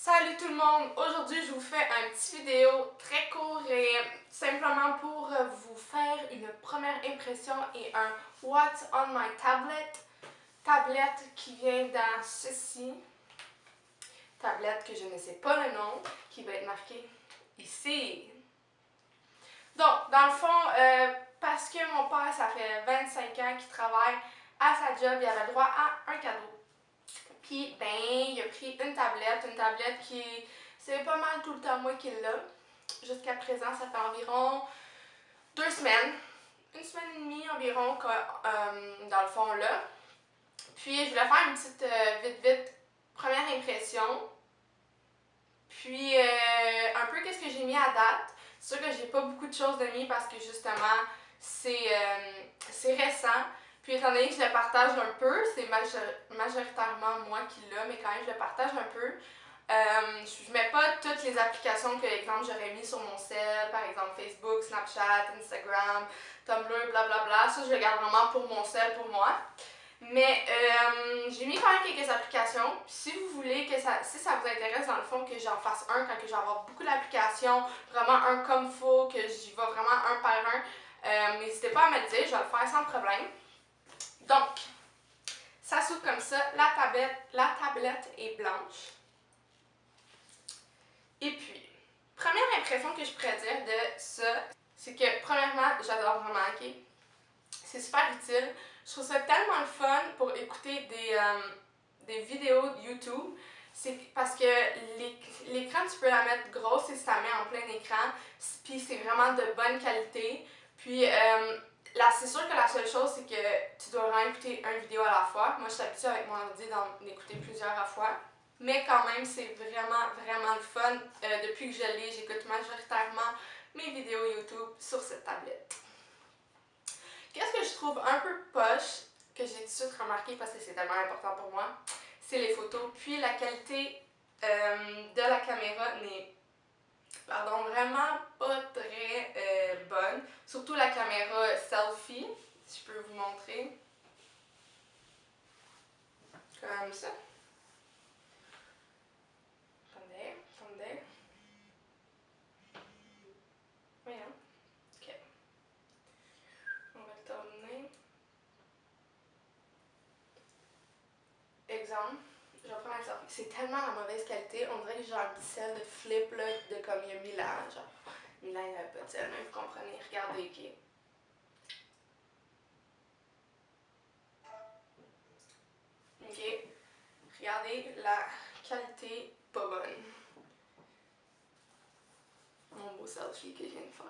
Salut tout le monde! Aujourd'hui, je vous fais un petit vidéo très court et simplement pour vous faire une première impression et un What's on my tablet. Tablette qui vient dans ceci. Tablette que je ne sais pas le nom, qui va être marqué ici. Donc, dans le fond, parce que mon père, ça fait 25 ans qu'il travaille à sa job, il avait droit à un cadeau. Puis, ben, il a pris une tablette qui, c'est pas mal tout le temps moi qui l'a. Jusqu'à présent, ça fait environ 2 semaines, une semaine et demie environ, dans le fond, là. Puis, je voulais faire une petite, vite, première impression. Puis, un peu qu'est-ce que j'ai mis à date. C'est sûr que j'ai pas beaucoup de choses de mis parce que, justement, c'est récent. Puis étant donné que je le partage un peu, c'est majoritairement moi qui l'ai, mais quand même je le partage un peu. Je mets pas toutes les applications que, exemple, j'aurais mis sur mon cell, par exemple Facebook, Snapchat, Instagram, Tumblr, blablabla. Ça, je le garde vraiment pour mon cell, pour moi. Mais j'ai mis quand même quelques applications. Puis si vous voulez que si ça vous intéresse dans le fond que j'en fasse un quand que je vais avoir beaucoup d'applications, vraiment un comme faut, que j'y vais vraiment un par un, n'hésitez pas à me le dire, je vais le faire sans problème. Donc, ça s'ouvre comme ça. La tablette est blanche. Et puis, première impression que je pourrais dire de ça, c'est que premièrement, j'adore vraiment OK. C'est super utile. Je trouve ça tellement le fun pour écouter des vidéos de YouTube. C'est parce que l'écran, tu peux la mettre grosse et ça met en plein écran. Puis c'est vraiment de bonne qualité. Puis là, c'est sûr que la seule chose, c'est que tu dois vraiment écouter une vidéo à la fois. Moi, je suis habituée avec mon ordi d'en écouter plusieurs à la fois. Mais quand même, c'est vraiment, vraiment le fun. Depuis que je l'ai, j'écoute majoritairement mes vidéos YouTube sur cette tablette. Qu'est-ce que je trouve un peu poche, que j'ai tout de suite remarqué parce que c'est tellement important pour moi, c'est les photos. Puis la qualité de la caméra n'est vraiment pas très bonne. Surtout la caméra selfie, si je peux vous montrer. Comme ça. Attendez. Voyons. Ok. On va le terminer. Exemple. Je vais prendre un selfie. C'est tellement la mauvaise qualité. On dirait que j'ai un petit sel de flip là, de comme il y a 1000 ans. Genre, 1000 ans, il n'y avait pas de sel, mais vous comprenez. Regardez, ok. Ok. Regardez la qualité pas bonne. Mon beau selfie que je viens de faire.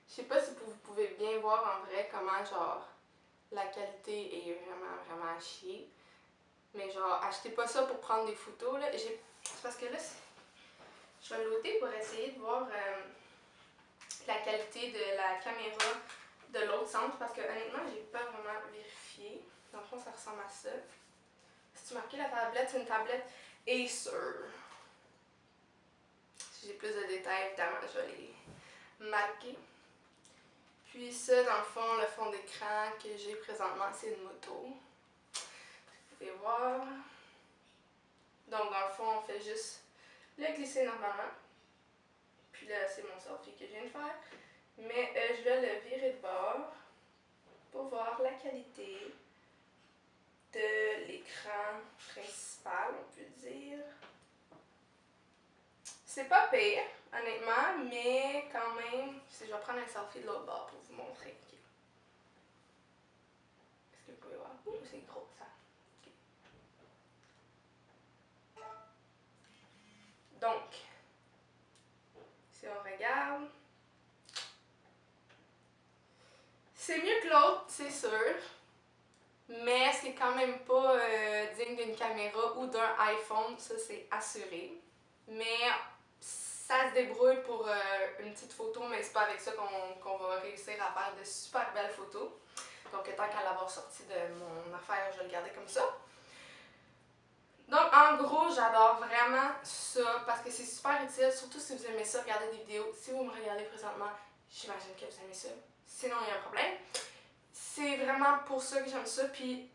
Je sais pas si vous pouvez bien voir en vrai comment, genre, la qualité est vraiment à chier. Mais genre, achetez pas ça pour prendre des photos, là. C'est parce que là, je vais l'ôter pour essayer de voir la qualité de la caméra de l'autre centre. Parce que honnêtement, j'ai pas vraiment vérifié. Dans le fond, ça ressemble à ça. Si tu marques la tablette, c'est une tablette Acer. Si j'ai plus de détails, évidemment, je vais les marquer. Puis ça, dans le fond d'écran que j'ai présentement, c'est une moto. Vous pouvez voir. Donc, dans le fond, on fait juste le glisser normalement. Puis là, c'est mon selfie que je viens de faire. Mais je vais le virer de bord pour voir la qualité de l'écran principal, on peut dire. C'est pas pire, honnêtement, mais quand même, je vais prendre un selfie de l'autre bord pour vous montrer. Okay. Est-ce que vous pouvez voir? Ouh, c'est gros ça. Okay. Donc, si on regarde, c'est mieux que l'autre, c'est sûr, mais c'est quand même pas digne d'une caméra ou d'un iPhone, ça c'est assuré. Mais ça se débrouille pour une petite photo, mais c'est pas avec ça qu'on va réussir à faire de super belles photos. Donc tant qu'à l'avoir sorti de mon affaire, je vais le garder comme ça. Donc en gros, j'adore vraiment ça parce que c'est super utile, surtout si vous aimez ça, regarder des vidéos. Si vous me regardez présentement, j'imagine que vous aimez ça. Sinon, il y a un problème. C'est vraiment pour ça que j'aime ça, puis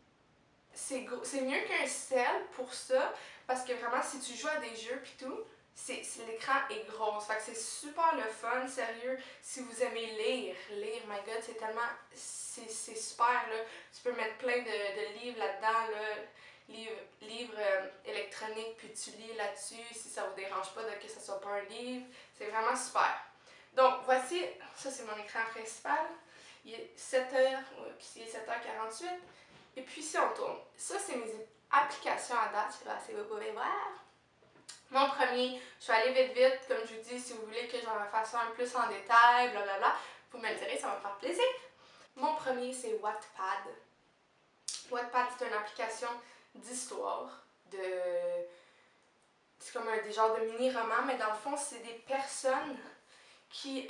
c'est mieux qu'un sel pour ça, parce que vraiment, si tu joues à des jeux pis tout, l'écran est gros. Fait que c'est super le fun, sérieux. Si vous aimez lire, my god, c'est tellement. C'est super, là. Tu peux mettre plein de livres là-dedans, là. Livres électroniques, puis tu lis là-dessus si ça vous dérange pas que ce soit pas un livre. C'est vraiment super. Donc, voici, ça c'est mon écran principal. Il est 7h, puis il est 7h48. Et puis si on tourne, ça c'est mes applications à date, je sais pas si vous pouvez voir. Mon premier, je vais aller vite, comme je vous dis, si vous voulez que j'en fasse un plus en détail, blablabla, vous me le direz, ça va me faire plaisir. Mon premier, c'est Wattpad. Wattpad, c'est une application d'histoire, c'est comme des genres de mini-romans, mais dans le fond, c'est des personnes qui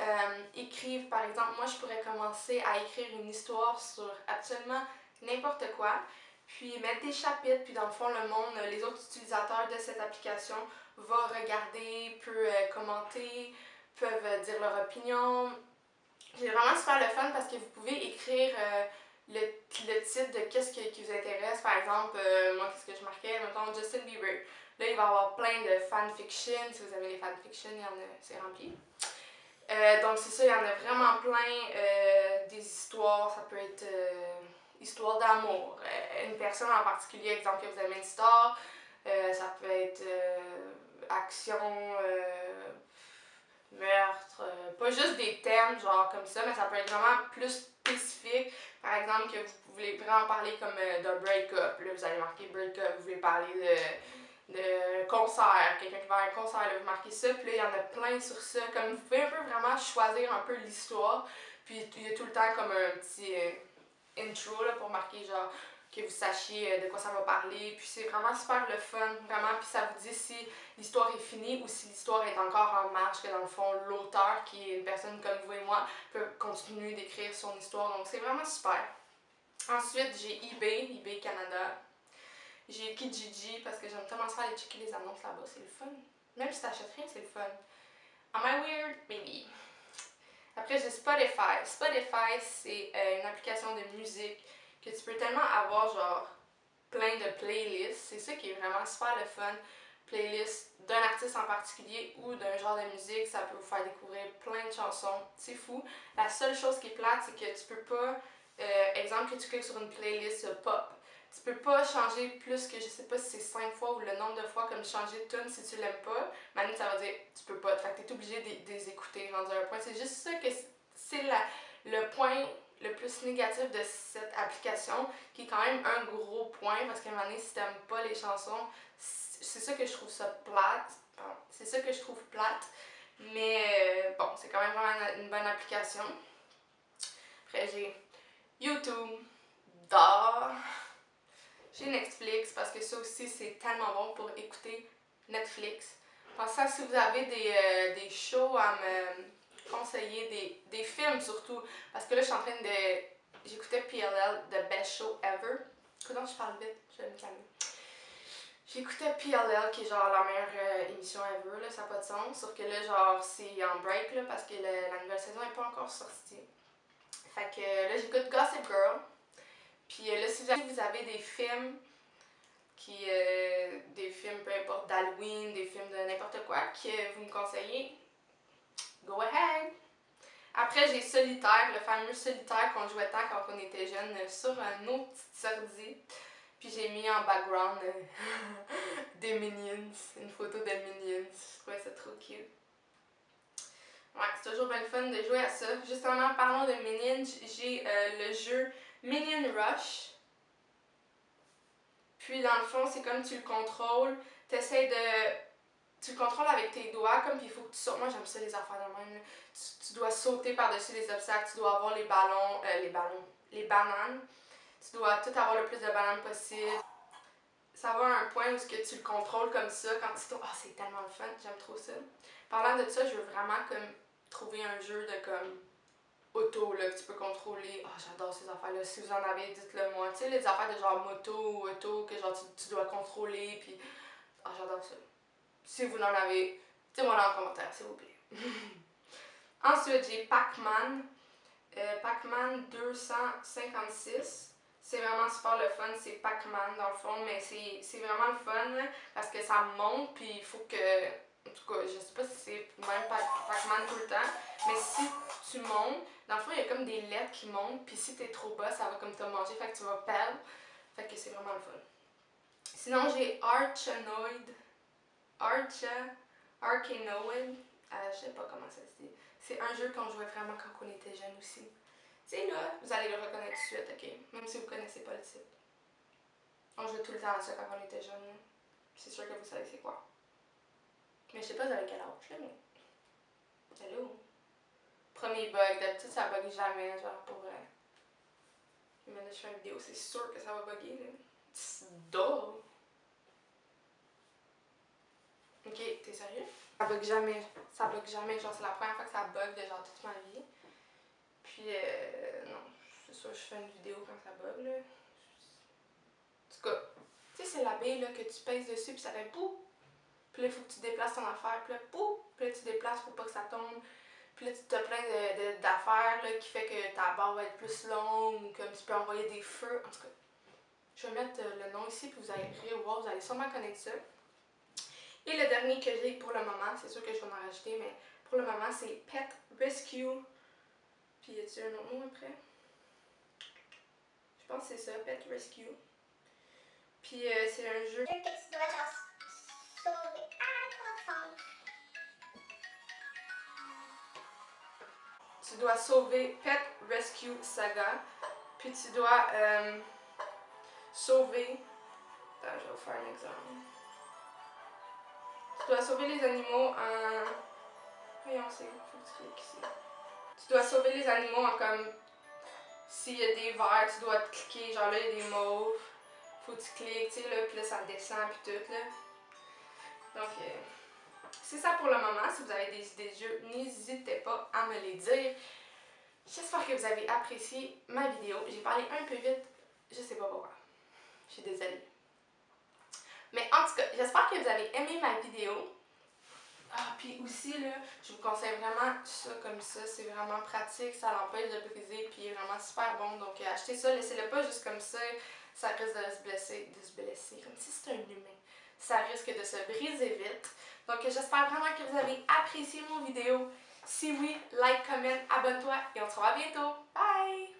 écrivent, par exemple, moi je pourrais commencer à écrire une histoire sur absolument n'importe quoi, puis mettre des chapitres, puis dans le fond, le monde, les autres utilisateurs de cette application vont regarder, peuvent commenter, peuvent dire leur opinion. C'est vraiment super le fun parce que vous pouvez écrire le titre de qu'est-ce qui vous intéresse. Par exemple, moi, qu'est-ce que je marquais? Mettons Justin Bieber. Là, il va y avoir plein de fanfiction. Si vous aimez les fanfictions, il y en a, c'est rempli. Donc, c'est ça, il y en a vraiment plein. Des histoires, ça peut être histoire d'amour. Une personne en particulier, exemple, que vous aimez une histoire. Ça peut être action, meurtre, pas juste des thèmes genre comme ça, mais ça peut être vraiment plus spécifique. Par exemple, que vous voulez vraiment parler comme d'un break-up. Là, vous allez marquer break-up, vous voulez parler de concert, quelqu'un qui va à un concert, là, vous marquez ça, puis là, il y en a plein sur ça. Comme vous pouvez un peu vraiment choisir un peu l'histoire, puis il y a tout le temps comme un petit intro là, pour marquer genre que vous sachiez de quoi ça va parler, puis c'est vraiment super le fun, vraiment, puis ça vous dit si l'histoire est finie ou si l'histoire est encore en marche, que dans le fond, l'auteur, qui est une personne comme vous et moi, peut continuer d'écrire son histoire, donc c'est vraiment super. Ensuite, j'ai eBay Canada. J'ai Kijiji parce que j'aime tellement ça aller checker les annonces là-bas, c'est le fun. Même si t'achètes rien, c'est le fun. Am I weird? Maybe. Après, j'ai Spotify. Spotify, c'est une application de musique que tu peux tellement avoir, genre, plein de playlists. C'est ça qui est vraiment super le fun. Playlist d'un artiste en particulier ou d'un genre de musique, ça peut vous faire découvrir plein de chansons. C'est fou. La seule chose qui est plate, c'est que tu peux pas, exemple que tu cliques sur une playlist pop, tu peux pas changer plus que, je sais pas si c'est 5 fois ou le nombre de fois comme changer de tune si tu l'aimes pas. Maintenant, ça va dire tu peux pas. Fait que t'es obligé de les écouter rendu à un point. C'est juste ça que c'est le point le plus négatif de cette application, qui est quand même un gros point, parce qu'à un moment donné, si t'aimes pas les chansons, c'est ça que je trouve ça plate. C'est ça que je trouve plate. Mais bon, c'est quand même vraiment une bonne application. Après, j'ai YouTube, DA. J'ai Netflix parce que ça aussi c'est tellement bon pour écouter Netflix. Pensez à si vous avez des shows à me conseiller, des films surtout. Parce que là je suis en train de. J'écoutais PLL, The Best Show Ever. Comment je parle vite, je vais me calmer. J'écoutais PLL qui est genre la meilleure émission ever, là, ça n'a pas de sens. Sauf que là, genre, c'est en break là, parce que la nouvelle saison n'est pas encore sortie. Fait que là, j'écoute Gossip Girl. Puis là, si vous avez des films des films peu importe d'Halloween, des films de n'importe quoi que vous me conseillez, go ahead! Après, j'ai Solitaire, le fameux Solitaire qu'on jouait tant quand on était jeune sur un autre petit ordi. Puis j'ai mis en background des Minions, une photo de Minions. Je trouvais ça trop cute. Ouais, c'est toujours bien fun de jouer à ça. Justement, parlons de Minions, j'ai le jeu Minion Rush. Puis dans le fond, c'est comme tu le contrôles, tu le contrôles avec tes doigts, comme puis il faut que tu sautes. Moi j'aime ça les affaires de même. Tu dois sauter par-dessus les obstacles, tu dois avoir les bananes. Tu dois tout avoir le plus de bananes possible. Ça va à un point où tu le contrôles comme ça quand tu tournes. Ah, c'est tellement le fun, j'aime trop ça. Parlant de ça, je veux vraiment comme trouver un jeu de comme auto là, que tu peux contrôler. Ah, j'adore ces affaires-là. Si vous en avez, dites-le moi. Tu sais, les affaires de genre moto ou auto que genre tu dois contrôler. Puis, ah, j'adore ça. Si vous en avez, dites-moi dans les commentaires, s'il vous plaît. Ensuite, j'ai Pac-Man. Pac-Man 256. C'est vraiment super le fun, c'est Pac-Man dans le fond, mais c'est vraiment le fun là, parce que ça monte, puis il faut que. En tout cas, je sais pas si c'est même Pac-Man tout le temps, mais si tu montes, dans le fond, il y a comme des lettres qui montent, puis si t'es trop bas, ça va comme te manger, fait que tu vas perdre. Fait que c'est vraiment le fun. Sinon, j'ai Archanoid. Arkanoid. Je sais pas comment ça se dit. C'est un jeu qu'on jouait vraiment quand on était jeune aussi. Tu sais, là, vous allez le reconnaître tout de suite, ok? Même si vous connaissez pas le titre. On jouait tout le temps à ça quand on était jeune. C'est sûr que vous savez c'est quoi. Mais je sais pas vous avez quel âge, là, mais. Hello. Premier bug, d'habitude ça bug jamais, genre pour vrai. Mais maintenant je fais une vidéo, c'est sûr que ça va bugger, là. Duh! Ok, t'es sérieux? Ça bug jamais. Ça bug jamais. Genre, c'est la première fois que ça bug de genre toute ma vie. Puis, non. C'est sûr, je fais une vidéo quand ça bug, là. En tout cas, tu sais, c'est la baie, là, que tu pèses dessus, puis ça fait pou. Puis là, il faut que tu déplaces ton affaire, puis là, pou. Puis là, tu déplaces pour pas que ça tombe. Puis là, tu as plein d'affaires, là, qui fait que ta barre va être plus longue, ou comme tu peux envoyer des feux. En tout cas, je vais mettre le nom ici, puis vous allez revoir, vous allez sûrement connaître ça. Et le dernier que j'ai pour le moment, c'est sûr que je vais en rajouter, mais pour le moment, c'est Pet Rescue. Puis y a-t-il un autre mot après? Je pense que c'est ça, Pet Rescue. Puis c'est un jeu. Que tu dois genre sauver. Tu dois sauver Pet Rescue Saga. Puis tu dois sauver. Attends, je vais vous faire un exemple. Tu dois sauver les animaux en. Voyons, c'est. Faut que tu cliques ici. Tu dois sauver les animaux en comme. S'il y a des verts, tu dois cliquer. Genre là, il y a des mauves. Faut que tu cliques, tu sais, là. Puis là, ça descend, puis tout, là. Donc, c'est ça pour le moment. Si vous avez des idées de jeu, n'hésitez pas à me les dire. J'espère que vous avez apprécié ma vidéo. J'ai parlé un peu vite. Je sais pas pourquoi. Je suis désolée. Mais en tout cas, j'espère que vous avez aimé ma vidéo. Ah, puis aussi, là, je vous conseille vraiment ça comme ça. C'est vraiment pratique, ça l'empêche de briser, puis il est vraiment super bon. Donc, achetez ça, laissez-le pas juste comme ça. Ça risque de se blesser, comme si c'était un humain. Ça risque de se briser vite. Donc, j'espère vraiment que vous avez apprécié mon vidéo. Si oui, like, comment, abonne-toi et on se revoit bientôt. Bye!